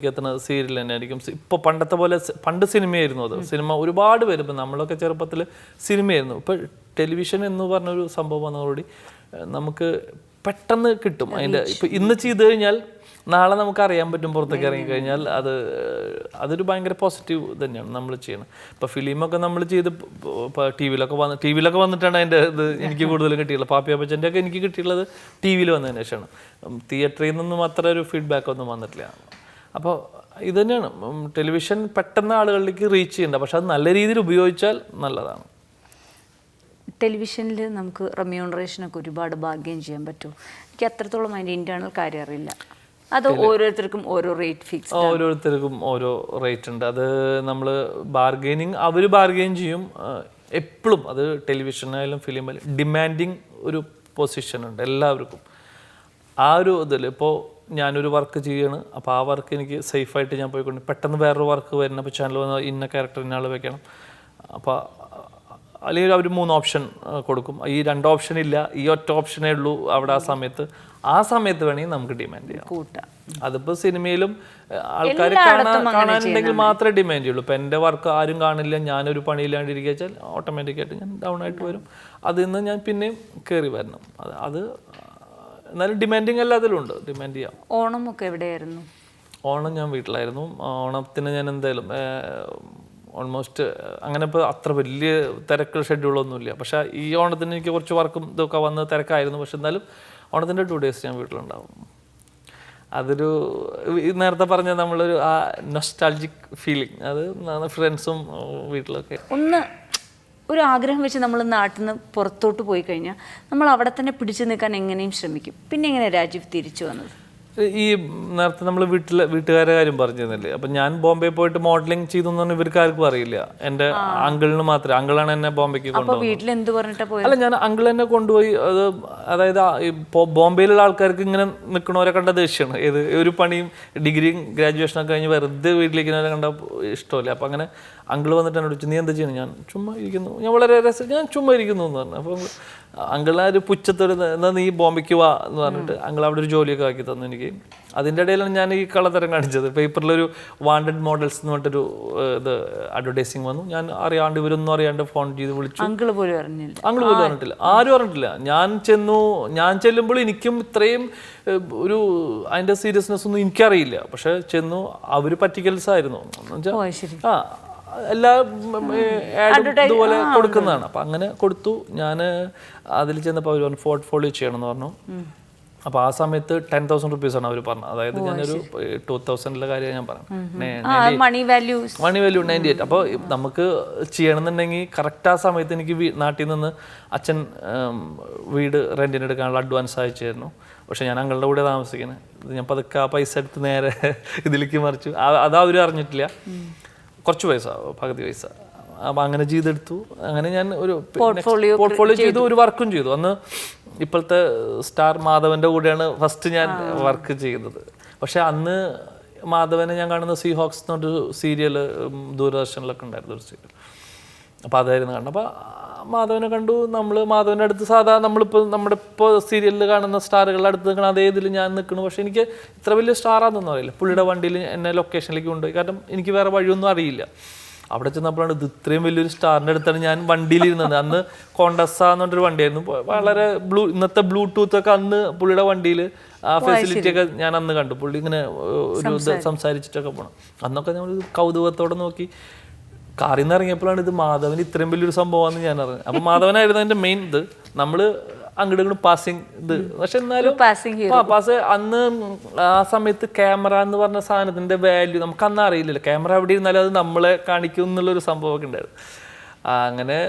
എത്തുന്ന സീരിയൽ തന്നെയായിരിക്കും. ഇപ്പോൾ പണ്ടത്തെ പോലെ പണ്ട് സിനിമയായിരുന്നു അത്. സിനിമ ഒരുപാട് വരുമ്പോൾ നമ്മളൊക്കെ ചെറുപ്പത്തിൽ സിനിമയായിരുന്നു. ഇപ്പോൾ ടെലിവിഷൻ എന്ന് പറഞ്ഞൊരു സംഭവം വന്നതോടുകൂടി നമുക്ക് പെട്ടെന്ന് കിട്ടും. അതിൻ്റെ ഇപ്പോൾ ഇന്ന് ചെയ്ത് കഴിഞ്ഞാൽ നാളെ നമുക്ക് അറിയാൻ പറ്റും. പുറത്തേക്ക് ഇറങ്ങിക്കഴിഞ്ഞാൽ അതൊരു ഭയങ്കര പോസിറ്റീവ് തന്നെയാണ് നമ്മൾ ചെയ്യണം. ഇപ്പോൾ ഫിലിമൊക്കെ നമ്മൾ ചെയ്ത് ഇപ്പോൾ ടി വിയിലൊക്കെ വന്നിട്ടാണ് അതിൻ്റെ ഇത് എനിക്ക് കൂടുതലും കിട്ടിയുള്ളത്. പാപ്പിയപ്പച്ചൻ്റെ ഒക്കെ എനിക്ക് കിട്ടിയുള്ളത് ടി വിയിൽ വന്നതിന് ശേഷമാണ്. തിയേറ്ററിൽ നിന്നൊന്നും അത്ര ഒരു ഫീഡ്ബാക്കൊന്നും വന്നിട്ടില്ല. അപ്പോൾ ഇത് തന്നെയാണ്, ടെലിവിഷൻ പെട്ടെന്ന് ആളുകളിലേക്ക് റീച്ച് ചെയ്യേണ്ട, പക്ഷെ അത് നല്ല രീതിയിൽ ഉപയോഗിച്ചാൽ നല്ലതാണ്. ടെലിവിഷനിൽ നമുക്ക് റെമ്യൂണറേഷനൊക്കെ ഒരുപാട് ഭാഗ്യം ചെയ്യാൻ പറ്റും. എനിക്ക് അത്രത്തോളം അതിൻ്റെ ഇൻറ്റേർണൽ കാര്യം അറിയില്ല. അത് ഓരോരുത്തർക്കും ഓരോ റേറ്റ് ഫിക്സ്, ഓരോരുത്തർക്കും ഓരോ റേറ്റ് ഉണ്ട്. അത് നമ്മൾ അവർ ബാർഗെയിൻ ചെയ്യും എപ്പോഴും. അത് ടെലിവിഷനായാലും ഫിലിമായാലും ഡിമാൻഡിങ് ഒരു പൊസിഷൻ ഉണ്ട് എല്ലാവർക്കും. ആ ഒരു ഇതിൽ ഇപ്പോൾ ഞാനൊരു വർക്ക് ചെയ്യണം, അപ്പോൾ ആ വർക്ക് എനിക്ക് സേഫായിട്ട് ഞാൻ പോയിക്കൊണ്ട് പെട്ടെന്ന് വേറൊരു വർക്ക് വരുന്ന, അപ്പോൾ ചാനൽ വന്ന് ഇന്ന ക്യാരക്ടർ ഇന്ന ആൾ വെക്കണം, അപ്പോൾ അല്ലെങ്കിൽ അവർ 3 ഓപ്ഷൻ കൊടുക്കും. ഈ 2 ഓപ്ഷൻ ഇല്ല, ഈ ഒറ്റ ഓപ്ഷനേ ഉള്ളൂ അവിടെ. ആ സമയത്ത് വേണമെങ്കിൽ നമുക്ക് ഡിമാൻഡ് ചെയ്യാം. അതിപ്പോൾ സിനിമയിലും ആൾക്കാർ കാണാനുണ്ടെങ്കിൽ മാത്രമേ ഡിമാൻഡ് ചെയ്യുള്ളൂ. ഇപ്പോൾ എൻ്റെ വർക്ക് ആരും കാണില്ല, ഞാനൊരു പണിയില്ലാണ്ടിരിക്കുക വെച്ചാൽ ഓട്ടോമാറ്റിക്കായിട്ട് ഞാൻ ഡൗൺ ആയിട്ട് വരും. അതിൽ നിന്ന് ഞാൻ പിന്നെയും കയറി വരണം. അത് എന്നാലും ഡിമാൻഡിങ് എല്ലാത്തിലുണ്ട്, ഡിമാൻഡ് ചെയ്യാം. ഓണമൊക്കെ എവിടെയായിരുന്നു? ഓണം ഞാൻ വീട്ടിലായിരുന്നു. ഓണത്തിന് ഞാൻ എന്തായാലും ഓൾമോസ്റ്റ് അങ്ങനെ ഇപ്പോൾ അത്ര വലിയ തിരക്കുള്ള ഷെഡ്യൂളൊന്നുമില്ല. പക്ഷേ ഈ ഓണത്തിന് എനിക്ക് കുറച്ച് വർക്കും ഇതൊക്കെ വന്ന് തിരക്കായിരുന്നു. പക്ഷെ എന്നാലും ഓണത്തിൻ്റെ 2 ഡേയ്സ് ഞാൻ വീട്ടിലുണ്ടാവും. അതൊരു നേരത്തെ പറഞ്ഞ നമ്മളൊരു ആ നൊസ്റ്റാൾജിക് ഫീലിംഗ്, അത് ഫ്രണ്ട്സും വീട്ടിലൊക്കെ. ഒരു ആഗ്രഹം വെച്ച് നമ്മൾ നാട്ടിൽ നിന്ന് പുറത്തോട്ട് പോയി കഴിഞ്ഞാൽ നമ്മൾ അവിടെ തന്നെ പിടിച്ചു നിൽക്കാൻ എങ്ങനെയും ശ്രമിക്കും. പിന്നെ എങ്ങനെ രാജീവ് തിരിച്ചു വന്നത്? ഈ നേരത്തെ നമ്മൾ വീട്ടുകാരുടെ കാര്യം പറഞ്ഞിരുന്നില്ലേ, അപ്പം ഞാൻ ബോംബെ പോയിട്ട് മോഡലിംഗ് ചെയ്തു എന്ന് പറഞ്ഞാൽ ഇവർക്ക് ആർക്കും അറിയില്ല. എൻ്റെ അങ്കിളിന് മാത്രമേ, അങ്കിളാണ് എന്നെ ബോംബെക്ക് കൊണ്ടുപോയി. അല്ല, ഞാൻ അങ്കിൾ എന്നെ കൊണ്ടുപോയി. അതായത് ബോംബെയിലുള്ള ആൾക്കാർക്ക് ഇങ്ങനെ നിൽക്കണവരെ കണ്ട ദേഷ്യമാണ്. ഒരു പണിയും ഡിഗ്രിയും ഗ്രാജുവേഷനൊക്കെ കഴിഞ്ഞ് വെറുതെ വീട്ടിലിരിക്കുന്നവരെ കണ്ട ഇഷ്ടമല്ല. അപ്പം അങ്ങനെ അങ്കിൾ വന്നിട്ട് എന്നോട് ചോദിച്ചു, നീ എന്താ ചെയ്യുന്നത്? ഞാൻ ചുമ്മാ ഇരിക്കുന്നു, ഞാൻ വളരെ ഞാൻ ചുമ്മാ ഇരിക്കുന്നു എന്ന് പറഞ്ഞു. അപ്പം അങ്കിൾ ആ ഒരു പുച്ഛത്തൊരു, എന്നാൽ നീ ബോംബെക്ക് വാ എന്ന് പറഞ്ഞിട്ട് അങ്കിൾ അവിടെ ഒരു ജോലിയൊക്കെ ആക്കി തന്നു എനിക്ക്. അതിൻ്റെ ഇടയിലാണ് ഞാൻ ഈ കള്ളത്തരം കാണിച്ചത്. പേപ്പറിലൊരു വാണ്ടഡ് മോഡൽസ് എന്ന് പറഞ്ഞിട്ടൊരു ഇത് അഡ്വർടൈസിങ് വന്നു. ഞാൻ അറിയാണ്ട്, ഇവരൊന്നും അറിയാണ്ട് ഫോൺ ചെയ്ത് വിളിച്ചു. അങ്കിൾ പോലും പറഞ്ഞിട്ടില്ല, ആരും പറഞ്ഞിട്ടില്ല. ഞാൻ ചെല്ലുമ്പോൾ എനിക്കും ഇത്രയും ഒരു അതിൻ്റെ സീരിയസ്നെസ് ഒന്നും എനിക്കറിയില്ല. പക്ഷെ ചെന്നു, അവർ പറ്റിക്കൽസ് ആയിരുന്നു. എല്ലാ ഇതുപോലെ കൊടുക്കുന്നതാണ്. അപ്പം അങ്ങനെ കൊടുത്തു. ഞാൻ അതിൽ ചെന്നപ്പോൾ അവർ പറഞ്ഞു പോർട്ട്ഫോളിയോ ചെയ്യണമെന്ന് പറഞ്ഞു. അപ്പോൾ ആ സമയത്ത് 10,000 റുപ്പീസാണ് അവർ പറഞ്ഞത്. അതായത് ഞാനൊരു 2000 കാര്യം ഞാൻ പറഞ്ഞു. Money value 98. അപ്പോൾ നമുക്ക് ചെയ്യണമെന്നുണ്ടെങ്കിൽ കറക്റ്റ് ആ സമയത്ത് എനിക്ക് നാട്ടിൽ നിന്ന് അച്ഛൻ വീട് റെൻറ്റിന് എടുക്കാനുള്ള അഡ്വാൻസ് അയച്ചായിരുന്നു. പക്ഷെ ഞാൻ അങ്ങളുടെ കൂടെ താമസിക്കുന്നത്. ഞാൻ പതുക്കെ ആ പൈസ എടുത്ത് നേരെ ഇതിലേക്ക് മറിച്ചു. അതവരും അറിഞ്ഞിട്ടില്ല. കുറച്ച് പൈസ, പകുതി പൈസ. അപ്പം അങ്ങനെ ചെയ്തെടുത്തു. അങ്ങനെ ഞാൻ ഒരു പോർട്ട്ഫോളിയോ ചെയ്തു, ഒരു വർക്കും ചെയ്തു. അന്ന് ഇപ്പോഴത്തെ സ്റ്റാർ മാധവൻ്റെ കൂടെയാണ് ഫസ്റ്റ് ഞാൻ വർക്ക് ചെയ്തത്. പക്ഷെ അന്ന് മാധവനെ ഞാൻ കാണുന്ന സീ ഹോക്സ് എന്ന് പറഞ്ഞൊരു സീരിയൽ ദൂരദർശനിലൊക്കെ ഉണ്ടായിരുന്നു, ഒരു സീരിയൽ. അപ്പോൾ അതായിരുന്നു കാണുന്നത്. അപ്പോൾ മാധവനെ കണ്ടു. മാധവൻ്റെ അടുത്ത് സാധാരണ നമ്മളിപ്പോൾ സീരിയലിൽ കാണുന്ന സ്റ്റാറുകളുടെ അടുത്ത് നിൽക്കണം, അതേ ഇതിൽ ഞാൻ നിൽക്കണം. പക്ഷെ എനിക്ക് ഇത്ര വലിയ സ്റ്റാറാണെന്നൊന്നും അറിയില്ല. പുള്ളിയുടെ വണ്ടിയിൽ എന്നെ ലൊക്കേഷനിലേക്ക് കൊണ്ടുപോയി. കാരണം എനിക്ക് വേറെ വഴിയൊന്നും അറിയില്ല. അവിടെ ചെന്നപ്പോഴാണ് ഇത് ഇത്രയും വലിയൊരു സ്റ്റാറിൻ്റെ അടുത്താണ് ഞാൻ വണ്ടിയിലിരുന്നത്. അന്ന് കോണ്ടസ എന്ന് പറഞ്ഞൊരു വണ്ടിയായിരുന്നു. വളരെ ഇന്നത്തെ ബ്ലൂടൂത്തൊക്കെ അന്ന് പുള്ളിയുടെ വണ്ടിയിൽ ആ ഫെസിലിറ്റി ഒക്കെ ഞാൻ അന്ന് കണ്ടു. പുള്ളി ഇങ്ങനെ ഒരു സംസാരിച്ചിട്ടൊക്കെ പോകണം. അന്നൊക്കെ നമ്മൾ കൗതുകത്തോടെ നോക്കി. കാറിൽ നിന്ന് ഇറങ്ങിയപ്പോഴാണ് ഇത് മാധവൻ ഇത്രയും വലിയൊരു സംഭവമാണെന്ന് ഞാൻ അറിഞ്ഞത്. അപ്പം മാധവനായിരുന്നു അതിൻ്റെ മെയിൻ ഇത്. നമ്മൾ അങ്ങോട്ട് ഇങ്ങോട്ട് പാസിങ് ഇത്. പക്ഷെ എന്നാലും അന്ന് ആ സമയത്ത് ക്യാമറ എന്ന് പറഞ്ഞ സാധനത്തിൻ്റെ വാല്യൂ നമുക്ക് അന്ന് അറിയില്ലല്ലോ. ക്യാമറ എവിടെ ഇരുന്നാലും അത് നമ്മളെ കാണിക്കും എന്നുള്ളൊരു സംഭവമൊക്കെ ഉണ്ടായിരുന്നു. അങ്ങനെ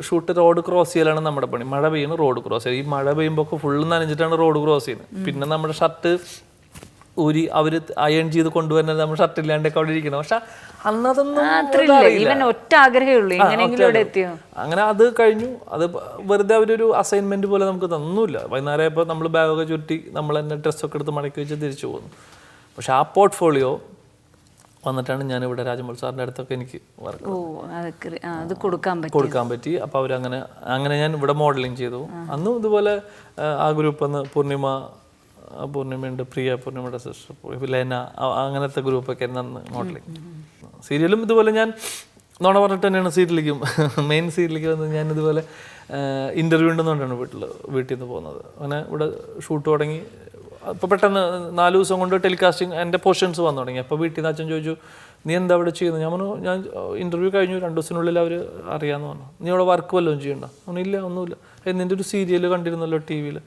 ഷൂട്ട് റോഡ് ക്രോസ് ചെയ്യലാണ് നമ്മുടെ പണി. മഴ പെയ്യുന്നു, റോഡ് ക്രോസ് ചെയ്യും. ഈ മഴ പെയ്യുമ്പോൾ ഒക്കെ ഫുള്ള് നനഞ്ഞിട്ടാണ് റോഡ് ക്രോസ് ചെയ്യുന്നത്. പിന്നെ നമ്മുടെ ഷർട്ട് ഊരി അവർ അയൺ ചെയ്ത് കൊണ്ടുവരുന്നത് നമ്മൾ ഷർട്ട് ഇല്ലാണ്ടൊക്കെ അവിടെ ഇരിക്കണം. പക്ഷെ അന്നതൊന്നും ഒറ്റ ആഗ്രഹമേ. അങ്ങനെ അത് കഴിഞ്ഞു. അത് വെറുതെ അവരൊരു അസൈൻമെന്റ് പോലെ നമുക്ക് തന്നൂല്ല. വൈകുന്നേരം ആയപ്പോൾ നമ്മൾ ബാഗൊക്കെ ചുറ്റി നമ്മൾ തന്നെ ഡ്രസ്സൊക്കെ എടുത്ത് മടക്കി വെച്ച് തിരിച്ചു പോകുന്നു. പക്ഷെ ആ പോർട്ട്ഫോളിയോ വന്നിട്ടാണ് ഞാൻ ഇവിടെ രാജമൗലി സാറിൻ്റെ അടുത്തൊക്കെ എനിക്ക് കൊടുക്കാൻ പറ്റി. അപ്പോൾ അവരങ്ങനെ ഞാൻ ഇവിടെ മോഡലിംഗ് ചെയ്തു. അന്നും ഇതുപോലെ ആ ഗ്രൂപ്പ് പൂർണിമ പൂർണിമയുണ്ട്, പ്രിയ പൂർണിമയുടെ സിസ്റ്റർ ലേന, അങ്ങനത്തെ ഗ്രൂപ്പൊക്കെ ആയിരുന്നു അന്ന് മോഡലിംഗ്. സീരിയലും ഇതുപോലെ ഞാൻ നോണ പറഞ്ഞിട്ട് തന്നെയാണ് സീരിയലിലേക്കും മെയിൻ സീരിയലിലേക്ക് വന്നത്. ഞാൻ ഇതുപോലെ ഇൻ്റർവ്യൂ ഉണ്ടെന്നുകൊണ്ടാണ് വീട്ടിൽ നിന്ന് പോകുന്നത്. അങ്ങനെ ഇവിടെ ഷൂട്ട് തുടങ്ങി. അപ്പോൾ പെട്ടെന്ന് 4 ദിവസം കൊണ്ട് ടെലികാസ്റ്റിംഗ് എൻ്റെ പോർഷൻസ് വന്നു തുടങ്ങി. അപ്പോൾ വീട്ടിൽ നിന്ന് അച്ഛൻ ചോദിച്ചു, നീ എന്താ അവിടെ ചെയ്യുന്നത്? ഞാൻ പറഞ്ഞു, ഞാൻ ഇൻ്റർവ്യൂ കഴിഞ്ഞു, 2 ദിവസത്തിനുള്ളിൽ അവർ അറിയാമെന്ന് പറഞ്ഞു. നീ അവിടെ വർക്ക് വല്ലതും ചെയ്യണ്ട? അവന് ഇല്ല, ഒന്നുമില്ല. നിൻ്റെ ഒരു സീരിയൽ കണ്ടിരുന്നല്ലോ ടി വിയിൽ,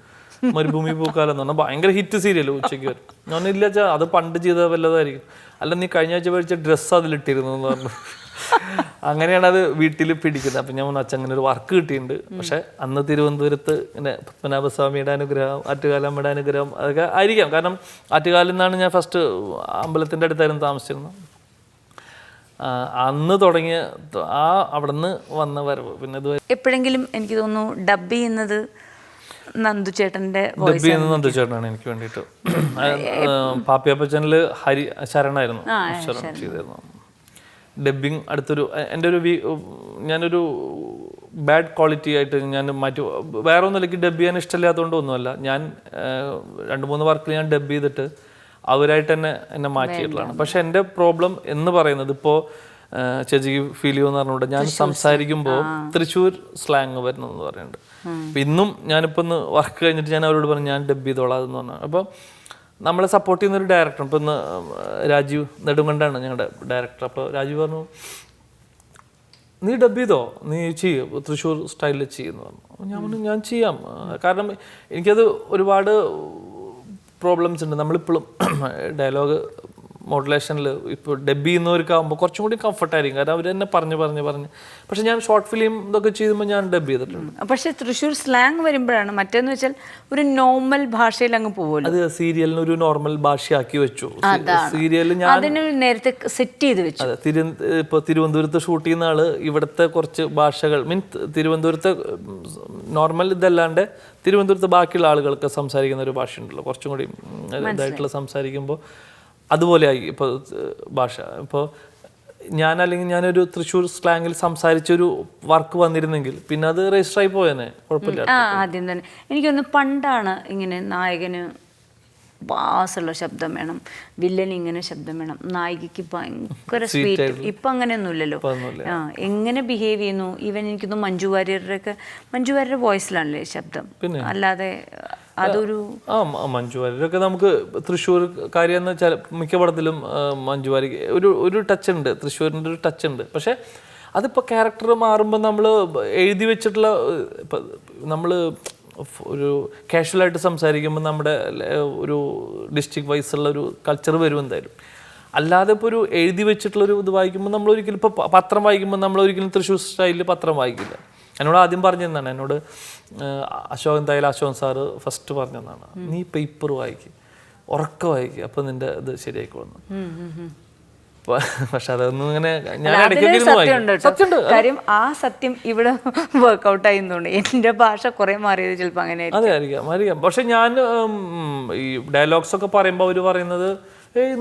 മരുഭൂമി പൂക്കാലം എന്ന് പറഞ്ഞാൽ ഭയങ്കര ഹിറ്റ് സീരിയൽ, ഉച്ചയ്ക്ക് വരും. ഞാൻ ഇല്ല വെച്ചാൽ അത് പണ്ട് ചെയ്ത വല്ലതായിരിക്കും. അല്ല, നീ കഴിഞ്ഞ ആഴ്ച മേടിച്ച ഡ്രസ്സ് അതിലിട്ടിരുന്നു എന്ന് പറഞ്ഞു. അങ്ങനെയാണ് അത് വീട്ടിൽ പിടിക്കുന്നത്. അപ്പം ഞാൻ അച്ഛൻ അങ്ങനെ ഒരു വർക്ക് കിട്ടിയിട്ടുണ്ട്. പക്ഷെ അന്ന് തിരുവനന്തപുരത്ത് ഇങ്ങനെ പത്മനാഭസ്വാമിയുടെ അനുഗ്രഹം, ആറ്റുകാലമ്മയുടെ അനുഗ്രഹം അതൊക്കെ ആയിരിക്കാം. കാരണം ആറ്റുകാലിൽ നിന്നാണ് ഞാൻ ഫസ്റ്റ് അമ്പലത്തിൻ്റെ അടുത്തായിരുന്നു താമസിച്ചിരുന്നത്. അന്ന് തുടങ്ങിയ അവിടെ നിന്ന് വന്ന വരവ് പിന്നെ ഇതുവരെ. എപ്പോഴെങ്കിലും എനിക്ക് തോന്നുന്നു ഡബ് ചെയ്യുന്നത് നന്ദു ചേട്ടൻ്റെ ഡബ് ചെയ്യുന്നത് നന്ദു ചേട്ടനാണ് എനിക്ക് വേണ്ടിയിട്ട്. പാപ്പിയപ്പ ചാനല് ശരണായിരുന്നു ശരൺ ചെയ്തിരുന്നു ഡബ്ബിങ്. അടുത്തൊരു എൻ്റെ ഒരു ഞാനൊരു ബാഡ് ക്വാളിറ്റി ആയിട്ട് ഞാൻ മാറ്റി, വേറെ ഒന്നുമില്ല, ഡബ് ചെയ്യാൻ ഇഷ്ടമില്ലാത്തതുകൊണ്ട് ഒന്നുമല്ല. ഞാൻ 2-3 വർക്കിൽ ഞാൻ ഡബ് ചെയ്തിട്ട് അവരായിട്ട് തന്നെ എന്നെ മാറ്റിയിട്ടുള്ളതാണ്. പക്ഷെ എൻ്റെ പ്രോബ്ലം എന്ന് പറയുന്നത് ഇപ്പോൾ ചേച്ചിക്ക് ഫീൽ ചെയ്യുമെന്ന് പറഞ്ഞുകൊണ്ട് ഞാൻ സംസാരിക്കുമ്പോൾ തൃശ്ശൂർ സ്ലാങ് വരുന്നതെന്ന് പറയുന്നുണ്ട്. അപ്പം ഇന്നും ഞാനിപ്പോൾ ഒന്ന് വർക്ക് കഴിഞ്ഞിട്ട് ഞാൻ അവരോട് പറഞ്ഞു ഞാൻ ഡബ് ചെയ്തോളാം എന്ന് പറഞ്ഞു. അപ്പോൾ നമ്മളെ സപ്പോർട്ട് ചെയ്യുന്നൊരു ഡയറക്ടർ, ഇപ്പം ഇന്ന് രാജീവ് നെടുങ്കണ്ടാണ് ഞങ്ങളുടെ ഡയറക്ടർ. അപ്പോൾ രാജീവ് പറഞ്ഞു, നീ ഡബ് ചെയ്തോ, നീ ചെയ്യും, തൃശ്ശൂർ സ്റ്റൈലിൽ ചെയ്യുന്നു പറഞ്ഞു. ഞാൻ പറഞ്ഞു ഞാൻ ചെയ്യാം. കാരണം എനിക്കത് ഒരുപാട് പ്രോബ്ലംസ് ഉണ്ട്. നമ്മളിപ്പോഴും ഡയലോഗ് മോഡുലേഷനിൽ ഇപ്പോൾ ഡബ് ചെയ്യുന്നവർക്കാകുമ്പോൾ കുറച്ചും കൂടി കംഫർട്ടായിരിക്കും. കാരണം അവർ തന്നെ പറഞ്ഞ് പക്ഷെ ഞാൻ ഷോർട്ട് ഫിലിം ഇതൊക്കെ ചെയ്യുമ്പോൾ ഞാൻ ഡബ് ചെയ്തിട്ടുണ്ട്. പക്ഷേ തൃശ്ശൂർ സ്ലാങ് വരുമ്പോഴാണ്, മറ്റേന്ന് വെച്ചാൽ ഒരു നോർമൽ ഭാഷയിൽ അങ്ങ് പോകുമല്ലോ. അത് സീരിയലിന് ഒരു നോർമൽ ഭാഷയാക്കി വെച്ചു. സീരിയലിൽ ഞാൻ അതിന് നേരത്തെ സെറ്റ് ചെയ്ത് വെച്ചു. അതെ, ഇപ്പോൾ തിരുവനന്തപുരത്ത് ഷൂട്ട് ചെയ്യുന്ന ആള് ഇവിടുത്തെ കുറച്ച് ഭാഷകൾ തിരുവനന്തപുരത്തെ നോർമൽ ഇതല്ലാണ്ട് തിരുവനന്തപുരത്ത് ബാക്കിയുള്ള ആളുകൾക്ക് സംസാരിക്കുന്ന ഒരു ഭാഷ ഉണ്ടല്ലോ, കുറച്ചും കൂടി ഇതായിട്ടുള്ള സംസാരിക്കുമ്പോൾ അതുപോലെ ആയി ഇപ്പോൾ ഭാഷ. ഇപ്പോൾ ഞാനൊരു തൃശ്ശൂർ സ്ലാങ്ങിൽ സംസാരിച്ചൊരു വർക്ക് വന്നിരുന്നെങ്കിൽ പിന്നെ അത് രജിസ്റ്റർ ആയി പോയേനെ, കുഴപ്പമില്ല. ആദ്യം തന്നെ എനിക്കൊന്ന് പണ്ടാണ് ഇങ്ങനെ നായകന് ബാസുള്ള ശബ്ദം വേണം, വില്ലന് ഇങ്ങനെ ശബ്ദം വേണം, നായികയ്ക്ക് ഭയങ്കര സ്വീറ്റ്. ഇപ്പം അങ്ങനെയൊന്നുമില്ലല്ലോ. എങ്ങനെ ബിഹേവ് ചെയ്യുന്നു. ഈവൻ എനിക്കൊന്ന് മഞ്ജു വാര്യരുടെ വോയിസിലാണല്ലേ ശബ്ദം, അല്ലാതെ അതൊരു മഞ്ജു വാര്യരൊക്കെ നമുക്ക് തൃശ്ശൂർ കാര്യമെന്ന് വെച്ചാൽ മിക്ക പടത്തിലും മഞ്ജു വാര്യർ ഒരു ടച്ച് ഉണ്ട്, തൃശ്ശൂരിൻ്റെ ഒരു ടച്ച് ഉണ്ട്. പക്ഷെ അതിപ്പോൾ ക്യാരക്ടർ മാറുമ്പോൾ നമ്മൾ എഴുതി വെച്ചിട്ടുള്ള ഇപ്പം നമ്മൾ ഒരു കാഷ്വലായിട്ട് സംസാരിക്കുമ്പോൾ നമ്മുടെ ഒരു ഡിസ്ട്രിക്ട് വൈസുള്ള ഒരു കൾച്ചർ വരും എന്തായാലും. അല്ലാതെ ഇപ്പോൾ ഒരു എഴുതി വെച്ചിട്ടുള്ളൊരു ഇത് വായിക്കുമ്പോൾ നമ്മൾ ഒരിക്കലും ഇപ്പോൾ പത്രം വായിക്കുമ്പോൾ നമ്മൾ ഒരിക്കലും തൃശ്ശൂർ സ്റ്റൈലിൽ പത്രം വായിക്കില്ല. എന്നോട് ആദ്യം പറഞ്ഞതാണ്, എന്നോട് അശോകൻ സാറ് ഫസ്റ്റ് പറഞ്ഞതാണ്, നീ പേപ്പർ വായിക്കും, ഉറക്ക വായിക്കുക, അപ്പം നിന്റെ ഇത് ശരിയായിക്കോളുന്നു. പക്ഷെ അതൊന്നും ഇങ്ങനെ കാര്യം ആ സത്യം ഇവിടെ വർക്ക്ഔട്ട് ആയിരുന്നുണ്ട്. എന്റെ ഭാഷ കുറെ മാറിയത് ചിലപ്പോൾ അങ്ങനെ അതെ ആയിരിക്കാം. പക്ഷെ ഞാൻ ഈ ഡയലോഗ്സ് ഒക്കെ പറയുമ്പോൾ അവര് പറയുന്നത്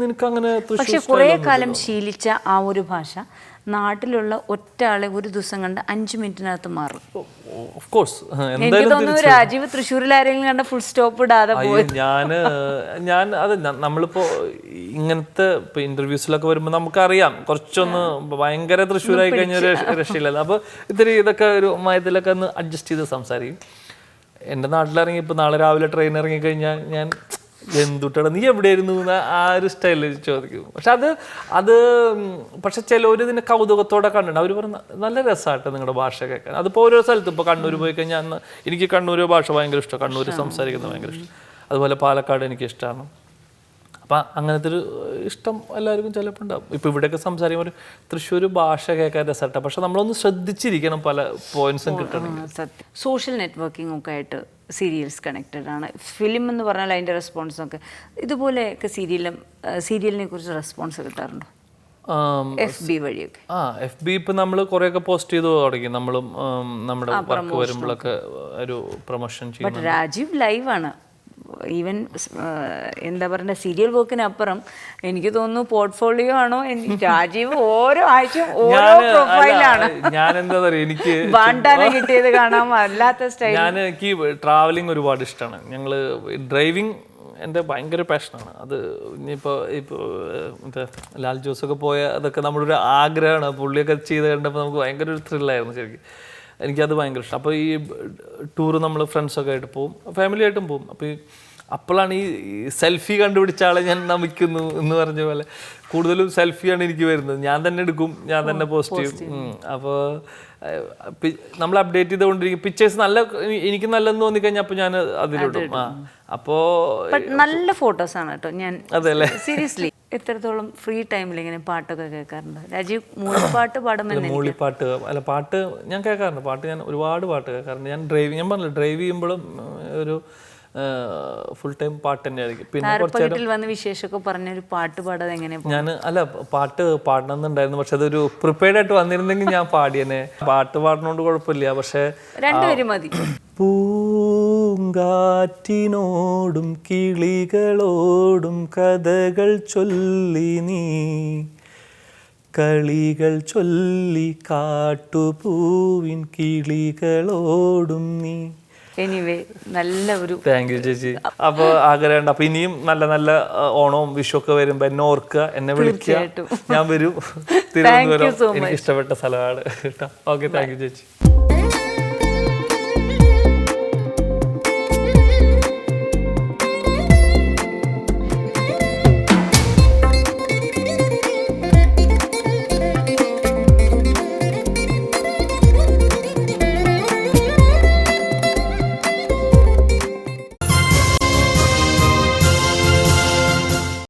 നിനക്ക് അങ്ങനെ. പക്ഷെ കുറെ കാലം ശീലിച്ച ആ ഒരു ഭാഷ നാട്ടിലുള്ള ഒറ്റ ആളെ ഒരു ദിവസം കണ്ട് 5 മിനിറ്റിനകത്ത് മാറും. എനിക്ക് തോന്നുന്നു രാജീവ് തൃശ്ശൂരിൽ ആരെങ്കിലും കണ്ട ഫുൾ സ്റ്റോപ്പ് ഇടാതെ പോയി. ഞാൻ അത് നമ്മളിപ്പോ ഇങ്ങനത്തെ ഇപ്പൊ ഇന്റർവ്യൂസിലൊക്കെ വരുമ്പോൾ നമുക്കറിയാം കുറച്ചൊന്ന് ഭയങ്കര തൃശ്ശൂരായി കഴിഞ്ഞ രക്ഷയില്ലല്ലോ. അപ്പൊ ഇത്തിരി ഇതൊക്കെ ഒരു മയത്തിലൊക്കെ ഒന്ന് അഡ്ജസ്റ്റ് ചെയ്ത് സംസാരിക്കും. എൻ്റെ നാട്ടിലിറങ്ങി ഇപ്പൊ നാളെ രാവിലെ ട്രെയിൻ ഇറങ്ങിക്കഴിഞ്ഞാൽ ഞാൻ എന്തുട്ടാണ് നീ എവിടെയായിരുന്നു ആ ഒരു സ്റ്റൈലിൽ ചോദിക്കും. പക്ഷെ അത് പക്ഷെ ചിലവർ ഇതിനെ കൗതുകത്തോടെ കണ്ടിട്ടുണ്ട്. അവർ പറഞ്ഞ നല്ല രസമായിട്ട് നിങ്ങളുടെ ഭാഷ കേൾക്കാൻ. അതിപ്പോൾ ഓരോ സ്ഥലത്തും ഇപ്പോൾ കണ്ണൂർ പോയി കഴിഞ്ഞാൽ എനിക്ക് കണ്ണൂർ ഭാഷ ഭയങ്കര ഇഷ്ടമാണ്, കണ്ണൂർ സംസാരിക്കുന്നത് ഭയങ്കര ഇഷ്ടം. അതുപോലെ പാലക്കാട് എനിക്ക് ഇഷ്ടമാണ്. അപ്പം അങ്ങനത്തെ ഒരു ഇഷ്ടം എല്ലാവർക്കും ചിലപ്പോൾ ഉണ്ടാവും. ഇപ്പോൾ ഇവിടെയൊക്കെ സംസാരിക്കുമ്പോൾ തൃശ്ശൂർ ഭാഷ കേൾക്കാൻ രസമായിട്ടാണ്. പക്ഷെ നമ്മളൊന്ന് ശ്രദ്ധിച്ചിരിക്കണം പല പോയിന്റ്സും കിട്ടണമെങ്കിൽ. സോഷ്യൽ നെറ്റ്വർക്കിംഗ് ഒക്കെ ആയിട്ട് സീരിയൽസ് കണക്റ്റഡ് ആണ്. ഫിലിം എന്ന് പറഞ്ഞാൽ അതിൻ്റെ റെസ്പോൺസൊക്കെ ഇതുപോലെയൊക്കെ സീരിയലിനെ കുറിച്ച് റെസ്പോൺസ് കിട്ടാറുണ്ടോ? FB വഴിയൊക്കെ FB ഇപ്പം നമ്മൾ കുറേയൊക്കെ പോസ്റ്റ് ചെയ്ത് തുടങ്ങി. നമ്മളും നമ്മുടെ വർക്ക് വരുമ്പോഴൊക്കെ ഒരു പ്രൊമോഷൻ ചെയ്യും. ബട്ട് രാജീവ് ലൈവാണ്. ഈവൻ എന്താ പറയുക, സീരിയൽ വർക്കിനപ്പുറം എനിക്ക് തോന്നുന്നു പോർട്ട്ഫോളിയോ ആണോ രാജീവ് ഓരോ ആഴ്ചയും ഓരോ പ്രൊഫൈലാണ്. ഞാൻ എന്താ പറയുക, എനിക്ക് ബാണ്ടാന കിട്ടിയത് കാണാൻ അല്ലാത്ത സ്റ്റൈൽ. എനിക്ക് ട്രാവലിംഗ് ഒരുപാട് ഇഷ്ടമാണ്. ഞങ്ങൾ ഡ്രൈവിംഗ് എൻ്റെ ഭയങ്കര പാഷനാണ് അത്. ഇപ്പോൾ മറ്റേ ലാൽ ജോസൊക്കെ പോയ അതൊക്കെ നമ്മുടെ ഒരു ആഗ്രഹമാണ്. പുള്ളിയൊക്കെ ചെയ്ത് കണ്ടപ്പോൾ നമുക്ക് ഭയങ്കര ഒരു ത്രില്ലായിരുന്നു ശരിക്കും. എനിക്കത് ഭയങ്കര ഇഷ്ടം. അപ്പോൾ ഈ ടൂറ് നമ്മൾ ഫ്രണ്ട്സൊക്കെ ആയിട്ട് പോവും, ഫാമിലി ആയിട്ടും പോവും. അപ്പോൾ അപ്പോഴാണ് ഈ സെൽഫി കണ്ടുപിടിച്ച ആളെ ഞാൻ നമിക്കുന്നു എന്ന് പറഞ്ഞ പോലെ കൂടുതലും സെൽഫിയാണ് എനിക്ക് വരുന്നത്. ഞാൻ തന്നെ എടുക്കും, ഞാൻ തന്നെ പോസ്റ്റ് ചെയ്യും. അപ്പോൾ നമ്മൾ അപ്ഡേറ്റ് ചെയ്തുകൊണ്ടിരിക്കും. പിക്ചേഴ്സ് നല്ല എനിക്ക് നല്ലതെന്ന് തോന്നിക്കഴിഞ്ഞാൽ അപ്പോൾ ഞാൻ അതിലിടും. അപ്പോൾ നല്ല ഫോട്ടോസാണ് കേട്ടോ. ഞാൻ അതെല്ലേ സീരിയസ്ലി എത്രത്തോളം ഫ്രീ ടൈമിൽ ഇങ്ങനെ പാട്ടൊക്കെ കേൾക്കാറുണ്ട്? രാജീവ് മൂളിപ്പാട്ട് പാടുമെന്ന്. മൂളിപ്പാട്ട് അല്ല, പാട്ട് ഞാൻ കേൾക്കാറുണ്ട്. പാട്ട് ഞാൻ ഒരുപാട് പാട്ട് കേൾക്കാറുണ്ട്. ഞാൻ പറഞ്ഞില്ല, ഡ്രൈവ് ചെയ്യുമ്പോഴും ഒരു ഫുൾ ടൈം പാട്ട് തന്നെയായിരിക്കും. പിന്നെ വീട്ടിൽ വന്ന് വിശേഷമൊക്കെ പറഞ്ഞൊരു പാട്ട് പാടാതെ എങ്ങനെയാ? ഞാൻ പാട്ട് പാടണമെന്നുണ്ടായിരുന്നു, പക്ഷെ അതൊരു പ്രിപ്പയർഡ് ആയിട്ട് വന്നിരുന്നെങ്കിൽ ഞാൻ പാടിയനെ. പാട്ട് പാടുന്നോണ്ട് കുഴപ്പമില്ല, പക്ഷെ രണ്ടുപേരും മതി. പൂങ്കാറ്റിനോടും കിളികളോടും കഥകൾ ചൊല്ലി നീ, കളികൾ ചൊല്ലി കാട്ടുപൂവിൻ കിളികളോടും നീ. എനിവേ നല്ല ഒരു താങ്ക് യു ചേച്ചി. അപ്പോൾ ആഗ്രഹമുണ്ട്. അപ്പോൾ ഇനിയും നല്ല നല്ല ഓണവും വിഷുവൊക്കെ വരുമ്പോൾ എന്നെ ഓർക്കുക, എന്നെ വിളിക്കുക, ഞാൻ വരും. തിരുവനന്തപുരം എനിക്ക് ഇഷ്ടപ്പെട്ട സ്ഥലമാണ് കേട്ടോ. ഓക്കെ, താങ്ക് യു ചേച്ചി.